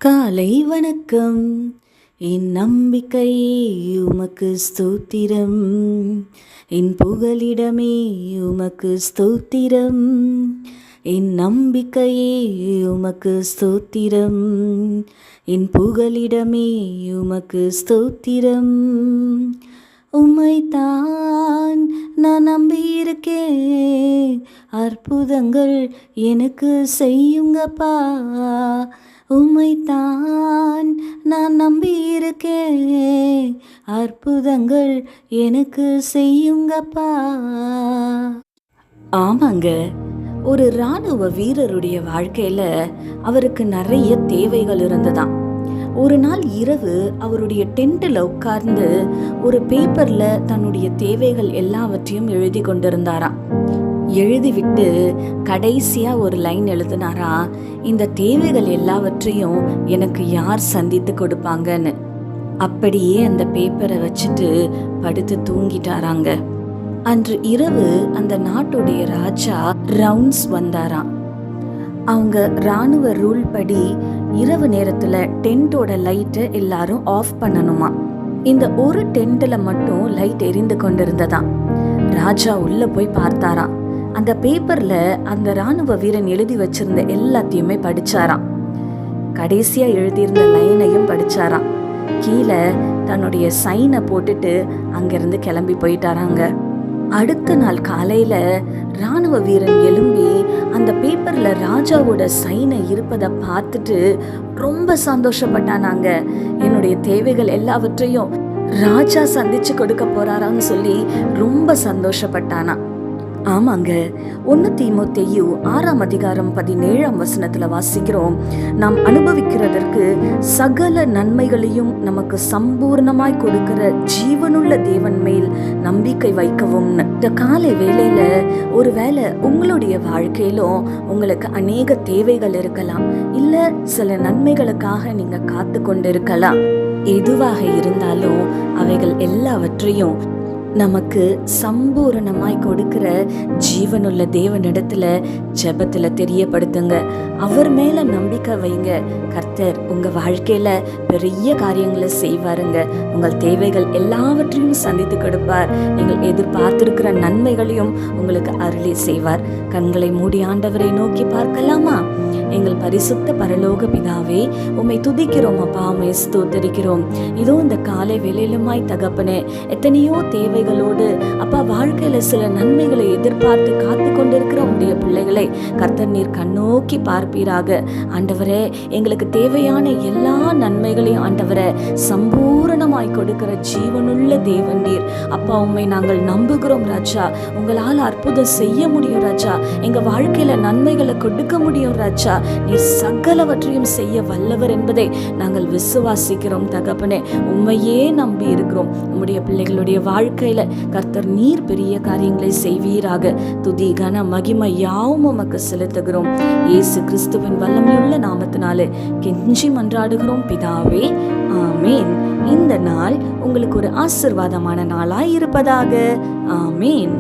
காலை வணக்கம். என் நம்பிக்கையே உமக்கு ஸ்தோத்திரம், என் புகலிடமே உமக்கு ஸ்தோத்திரம், என் நம்பிக்கையே உமக்கு ஸ்தோத்திரம், என் புகலிடமே உமக்கு ஸ்தோத்திரம். உம்மைத்தான் நான் நம்பியிருக்கேன், அற்புதங்கள் எனக்கு செய்யுங்கப்பா. உம்மைத்தான் நான் நம்பியிருக்கேன், அற்புதங்கள் எனக்கு செய்யுங்கப்பா. ஆமாங்க, ஒரு இராணுவ வீரருடைய வாழ்க்கையில அவருக்கு நிறைய தேவைகள் இருந்ததாம். ஒரு நாள் இரவு அவருடைய டென்ட்டில் உட்கார்ந்து ஒரு பேப்பர்ல தன்னுடைய தேவைகள் எல்லாவற்றையும் எழுதி கொண்டிருந்தாராம். எழுதிவிட்டு கடைசியா ஒரு லைன் எழுதினாரா, இந்த தேவைகள் எல்லாவற்றையும் எனக்கு யார் சந்தித்து கொடுப்பாங்கன்னு. அப்படியே அந்த பேப்பரை வச்சுட்டு படுத்து தூங்கிட்டாராங்க. அன்று இரவு அந்த நாட்டுடைய ராஜா ரவுண்ட்ஸ் வந்தாராம். அவங்க இராணுவ ரூல் படி இரவு நேரத்துல டென்ட்டோட லைட்டை எல்லாரும் ஆஃப் பண்ணணுமா. இந்த ஒரு டென்ட்ல மட்டும் லைட் எரிந்து கொண்டிருந்ததாம். ராஜா உள்ள போய் பார்த்தாராம். அந்த பேப்பர்ல அந்த இராணுவ வீரன் எழுதி வச்சிருந்த எல்லாத்தையுமே படிச்சாராம். கடைசியா எழுதியிருந்த லைனையும் படிச்சாராம். கீழே தன்னுடைய சைனை போட்டுட்டு அங்கிருந்து கிளம்பி போயிட்டாராங்க. அடுத்த நாள் காலையில இராணுவ வீரன் எழும்பி அந்த பேப்பர்ல ராஜாவோட சைனை இருப்பதை பார்த்துட்டு ரொம்ப சந்தோஷப்பட்டானாங்க. என்னுடைய தேவைகள் எல்லாவற்றையும் ராஜா சந்திச்சு கொடுக்க போறாரான்னு சொல்லி ரொம்ப சந்தோஷப்பட்டானா. ஆமாங்க, 1 தீமோத்தேயு 6:17 வாசிக்கிறோம், நாம் அனுபவிக்கிறதற்கு சகல நன்மைகளையும் நமக்கு சம்பூர்ணமாய் கொடுக்கிற ஜீவனுள்ள தேவன் மேல் நம்பிக்கை வைக்கவும். இந்த காலை வேளையில ஒருவேளை உங்களுடைய வாழ்க்கையிலும் உங்களுக்கு அநேக தேவைகள் இருக்கலாம், இல்ல சில நன்மைகளுக்காக நீங்க காத்து கொண்டிருக்கலாம். எதுவாக இருந்தாலும் அவைகள் எல்லாவற்றையும் நமக்கு சம்பூரணமாய் கொடுக்கிற ஜீவனுள்ள தேவனிடத்துல ஜெபத்துல தெரியப்படுத்துங்க. அவர் மேல நம்பிக்கை வைங்க. கர்த்தர் உங்க வாழ்க்கையில பெரிய காரியங்களை செய்வாருங்க. உங்கள் தேவைகள் எல்லாவற்றையும் சந்தித்து கொடுப்பார். நீங்கள் எதிர்பார்த்திருக்கிற நன்மைகளையும் உங்களுக்கு அருளி செய்வார். கண்களை மூடி ஆண்டவரை நோக்கி பார்க்கலாமா? எங்கள் பரிசுத்த பரலோக பிதாவே, உம்மை துதிக்கிறோம் அப்பா, உம்மை ஸ்தோத்தரிக்கிறோம். இதோ இந்த காலை வேளையிலுமாய் தகப்பனே, எத்தனையோ தேவைகளோடு அப்பா வாழ்க்கையில சில நன்மைகளை எதிர்பார்த்து காத்து கொண்டிருக்கிற உடைய பிள்ளைகளை கர்த்தர் நீர் கண்ணோக்கி பார்ப்பீராக. ஆண்டவரே, எங்களுக்கு தேவையான எல்லா நன்மைகளையும் ஆண்டவரே சம்பூரணமாய் கொடுக்கிற ஜீவனுள்ள தேவன் நீர். அப்பா, உம்மை நாங்கள் நம்புகிறோம் ராஜா. உங்களால் அற்புதம் செய்ய முடியும் ராஜா. எங்க வாழ்க்கையில நன்மைகளை கொடுக்க முடியும் ராஜா. நீ சகலவற்றையும் செய்ய வல்லவர் என்பதை நாங்கள் விசுவாசிக்கிறோம் தகப்பனே. உம்மையே நம்பி இருக்கிறோம். உம்முடைய பிள்ளைகளுடைய வாழ்க்கையில கர்த்தர் நீர் பெரிய காரியங்களை செய்வீராக. துதி கன மகிமை யாவும் உமக்கு செலுத்துகிறோம். இயேசு கிறிஸ்துவின் வல்லமையுள்ள நாமத்தினாலே கெஞ்சி மன்றாடுகிறோம் பிதாவே, ஆமேன். இந்த நாள் உங்களுக்கு ஒரு ஆசீர்வாதமான நாளாய் இருப்பதாக. ஆமேன்.